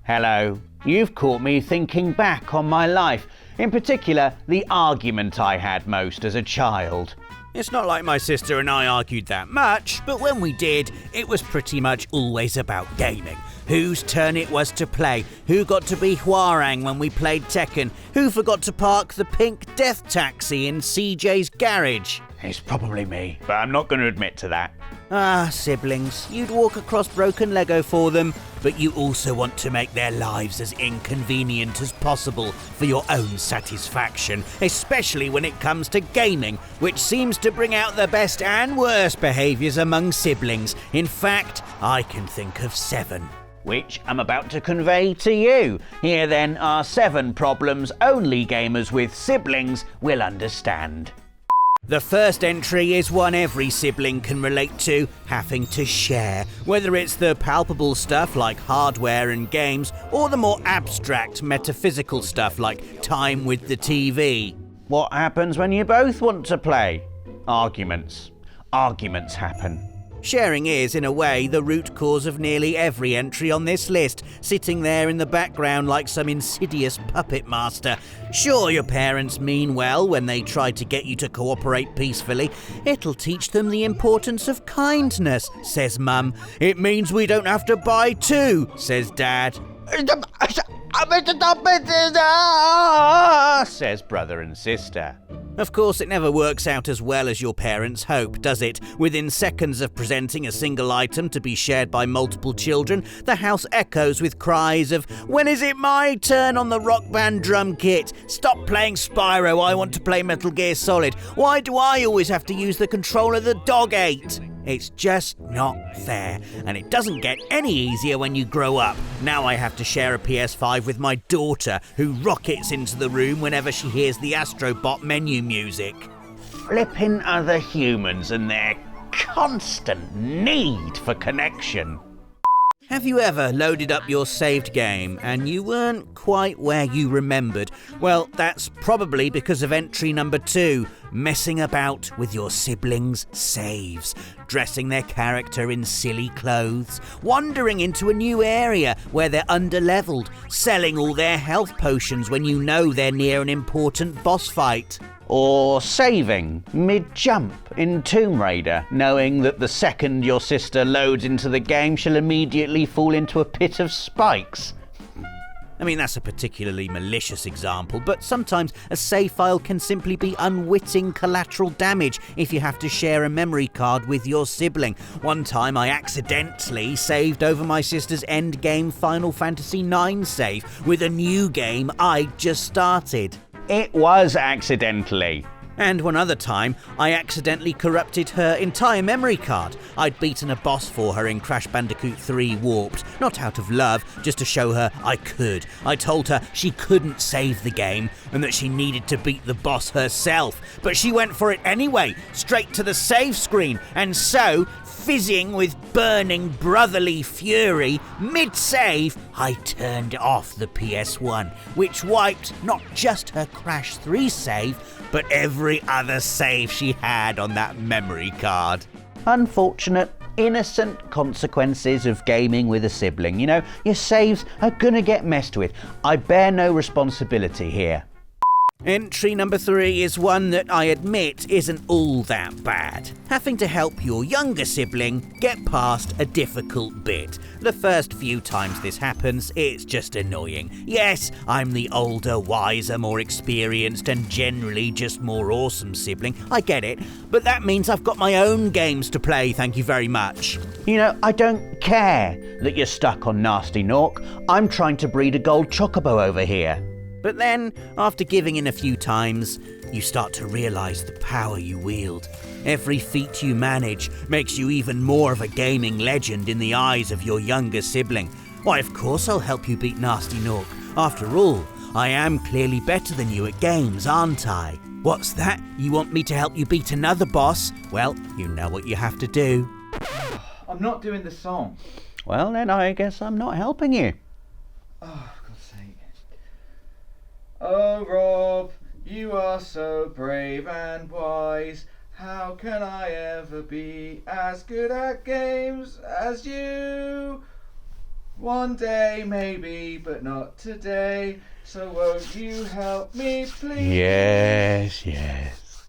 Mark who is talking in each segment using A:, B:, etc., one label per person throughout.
A: Hello. You've caught me thinking back on my life, in particular the argument I had most as a child.
B: It's not like my sister and I argued that much, but when we did, it was pretty much always about gaming. Whose turn it was to play, who got to be Hwarang when we played Tekken, who forgot to park the pink death taxi in CJ's garage.
A: It's probably me, but I'm not going to admit to that.
B: Ah, siblings, you'd walk across broken Lego for them, but you also want to make their lives as inconvenient as possible for your own satisfaction, especially when it comes to gaming, which seems to bring out the best and worst behaviours among siblings. In fact, I can think of 7.
A: Which I'm about to convey to you. Here then are 7 problems only gamers with siblings will understand.
B: The first entry is one every sibling can relate to, having to share, whether it's the palpable stuff like hardware and games, or the more abstract metaphysical stuff like time with the TV.
A: What happens when you both want to play? Arguments. Arguments happen.
B: Sharing is, in a way, the root cause of nearly every entry on this list, sitting there in the background like some insidious puppet master. Sure, your parents mean well when they try to get you to cooperate peacefully. It'll teach them the importance of kindness, says Mum. It means we don't have to buy 2, says Dad.
A: Says brother and sister.
B: Of course, it never works out as well as your parents hope, does it? Within seconds of presenting a single item to be shared by multiple children, the house echoes with cries of, "When is it my turn on the Rock Band drum kit? Stop playing Spyro, I want to play Metal Gear Solid. Why do I always have to use the controller the dog ate?" It's just not fair, and it doesn't get any easier when you grow up. Now I have to share a PS5 with my daughter, who rockets into the room whenever she hears the Astrobot menu music.
A: Flipping other humans and their constant need for connection.
B: Have you ever loaded up your saved game and you weren't quite where you remembered? Well, that's probably because of entry number 2, messing about with your siblings' saves, dressing their character in silly clothes, wandering into a new area where they're underleveled, selling all their health potions when you know they're near an important boss fight.
A: Or saving mid-jump in Tomb Raider, knowing that the second your sister loads into the game, she'll immediately fall into a pit of spikes.
B: I mean, that's a particularly malicious example, but sometimes a save file can simply be unwitting collateral damage if you have to share a memory card with your sibling. One time I accidentally saved over my sister's endgame Final Fantasy IX save with a new game I'd just started.
A: It was accidentally.
B: And one other time, I accidentally corrupted her entire memory card. I'd beaten a boss for her in Crash Bandicoot 3 Warped, not out of love, just to show her I could. I told her she couldn't save the game and that she needed to beat the boss herself. But she went for it anyway, straight to the save screen, and so, fizzing with burning brotherly fury, mid-save, I turned off the PS1, which wiped not just her Crash 3 save, but every other save she had on that memory card.
A: Unfortunate, innocent consequences of gaming with a sibling. You know, your saves are gonna get messed with. I bear no responsibility here.
B: Entry number 3 is one that I admit isn't all that bad. Having to help your younger sibling get past a difficult bit. The first few times this happens, it's just annoying. Yes, I'm the older, wiser, more experienced and generally just more awesome sibling. I get it, but that means I've got my own games to play, thank you very much.
A: You know, I don't care that you're stuck on Nasty Nork. I'm trying to breed a gold chocobo over here.
B: But then, after giving in a few times, you start to realise the power you wield. Every feat you manage makes you even more of a gaming legend in the eyes of your younger sibling. Why, of course I'll help you beat Nasty Nork. After all, I am clearly better than you at games, aren't I? What's that? You want me to help you beat another boss? Well, you know what you have to do.
C: I'm not doing the song.
A: Well, then I guess I'm not helping you.
C: Oh, for God's sake. Oh, Rob, you are so brave and wise. How can I ever be as good at games as you? One day maybe, but not today. So won't you help me, please?
A: Yes, yes.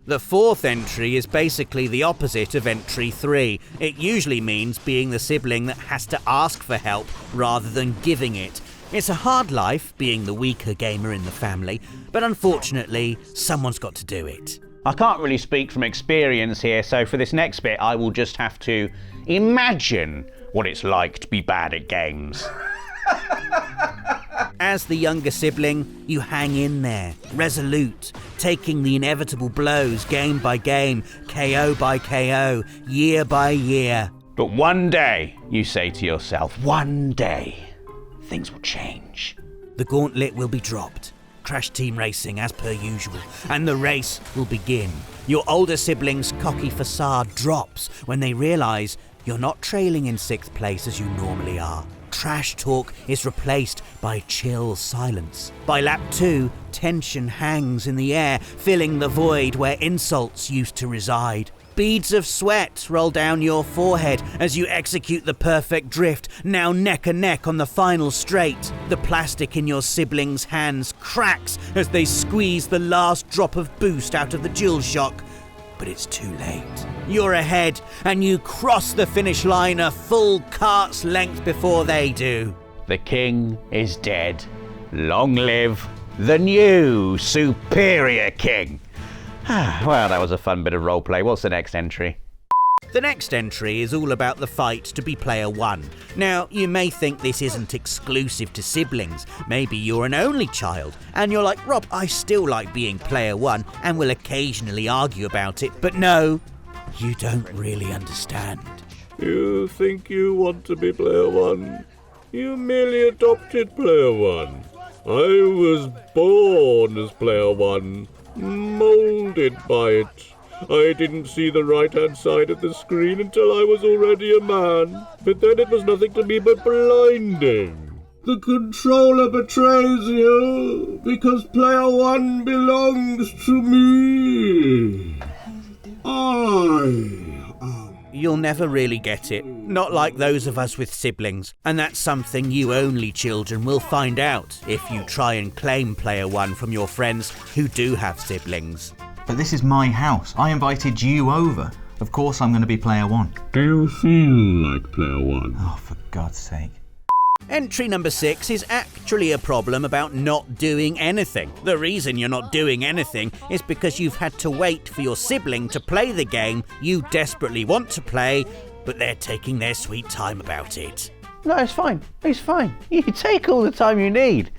B: The fourth entry is basically the opposite of entry 3. It usually means being the sibling that has to ask for help rather than giving it. It's a hard life being the weaker gamer in the family, but unfortunately, someone's got to do it.
A: I can't really speak from experience here, so for this next bit, I will just have to imagine what it's like to be bad at games.
B: As the younger sibling, you hang in there, resolute, taking the inevitable blows game by game, KO by KO, year by year.
A: But one day, you say to yourself, one day, things will change.
B: The gauntlet will be dropped. Crash team racing as per usual, and the race will begin. Your older siblings' cocky facade drops when they realise you're not trailing in 6th place as you normally are. Trash talk is replaced by chill silence. By lap 2, tension hangs in the air, filling the void where insults used to reside. Beads of sweat roll down your forehead as you execute the perfect drift, now neck and neck on the final straight. The plastic in your siblings' hands cracks as they squeeze the last drop of boost out of the DualShock. But it's too late. You're ahead and you cross the finish line a full cart's length before they do.
A: The king is dead. Long live the new superior king. Well, that was a fun bit of roleplay. What's the next entry?
B: The next entry is all about the fight to be player 1. Now, you may think this isn't exclusive to siblings. Maybe you're an only child, and you're like, Rob, I still like being player 1, and will occasionally argue about it. But no, you don't really understand.
D: You think you want to be player 1? You merely adopted player 1. I was born as player 1, moulded by it. I didn't see the right-hand side of the screen until I was already a man, but then it was nothing to me but blinding. The controller betrays you, because player 1 belongs to me.
B: You'll never really get it. Not like those of us with siblings. And that's something you only children will find out if you try and claim player 1 from your friends who do have siblings.
E: But this is my house. I invited you over. Of course I'm going to be player 1.
D: Do you feel like player 1?
E: Oh, for God's sake.
B: Entry number 6 is actually a problem about not doing anything. The reason you're not doing anything is because you've had to wait for your sibling to play the game you desperately want to play, but they're taking their sweet time about it.
A: No, it's fine. It's fine. You take all the time you need.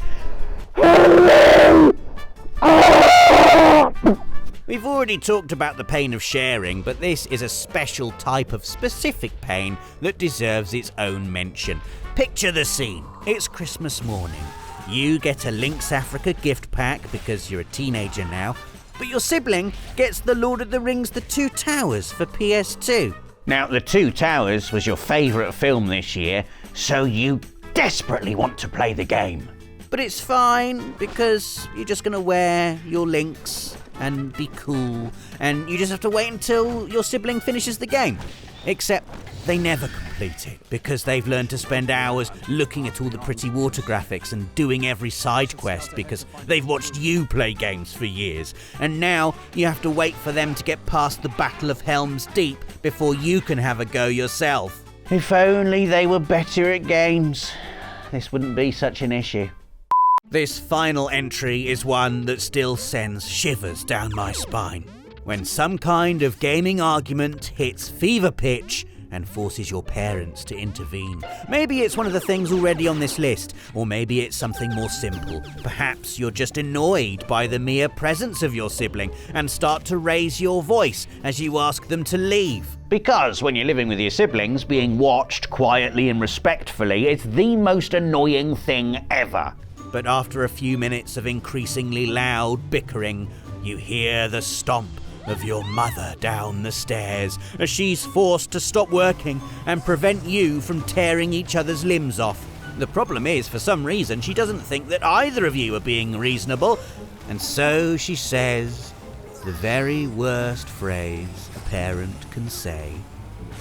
B: We've already talked about the pain of sharing, but this is a special type of specific pain that deserves its own mention. Picture the scene. It's Christmas morning. You get a Lynx Africa gift pack because you're a teenager now, but your sibling gets the Lord of the Rings The Two Towers for PS2.
A: Now, The Two Towers was your favourite film this year, so you desperately want to play the game.
B: But it's fine because you're just going to wear your Lynx and be cool, and you just have to wait until your sibling finishes the game. Except they never complete it because they've learned to spend hours looking at all the pretty water graphics and doing every side quest because they've watched you play games for years. And now you have to wait for them to get past the Battle of Helm's Deep before you can have a go yourself.
A: If only they were better at games, this wouldn't be such an issue.
B: This final entry is one that still sends shivers down my spine. When some kind of gaming argument hits fever pitch and forces your parents to intervene. Maybe it's one of the things already on this list, or maybe it's something more simple. Perhaps you're just annoyed by the mere presence of your sibling and start to raise your voice as you ask them to leave.
A: Because when you're living with your siblings, being watched quietly and respectfully is the most annoying thing ever.
B: But after a few minutes of increasingly loud bickering, you hear the stomp of your mother down the stairs as she's forced to stop working and prevent you from tearing each other's limbs off. The problem is, for some reason, she doesn't think that either of you are being reasonable, and so she says, It's the very worst phrase a parent can say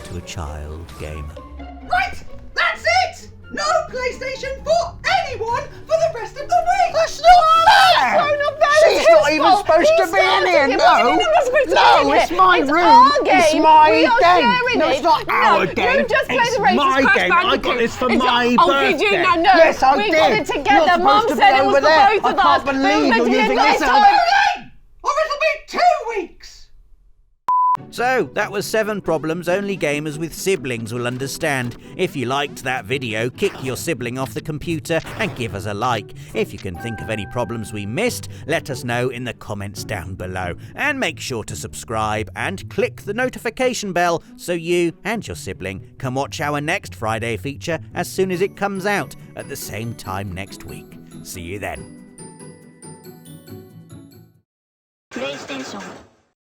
B: to a child gamer.
F: Right, that's it! No PlayStation for anyone for the rest of the week!
A: That's not fair! She's not even supposed to be in here, no! No, it's my room! It's my game! No, it's not our game!
G: You just played
A: It's
G: the race
A: my
G: Crash
A: game! I
G: Bandicoot.
A: got this for
G: It's
A: my
G: your-
A: birthday!
G: Oh, did you? No.
A: Yes, I
G: we
A: did!
G: got it together.
A: You're
G: Mum
A: supposed to
G: said
A: be
G: it was
A: over
G: for
A: there.
G: both of
A: I
G: us.
A: can't believe
G: It was
A: you're
G: meant to be a
A: using
G: nice
A: this
G: time.
F: Or it'll be 2 weeks!
B: So, that was 7 problems only gamers with siblings will understand. If you liked that video, kick your sibling off the computer and give us a like. If you can think of any problems we missed, let us know in the comments down below. And make sure to subscribe and click the notification bell so you and your sibling can watch our next Friday feature as soon as it comes out at the same time next week. See you then.
H: PlayStation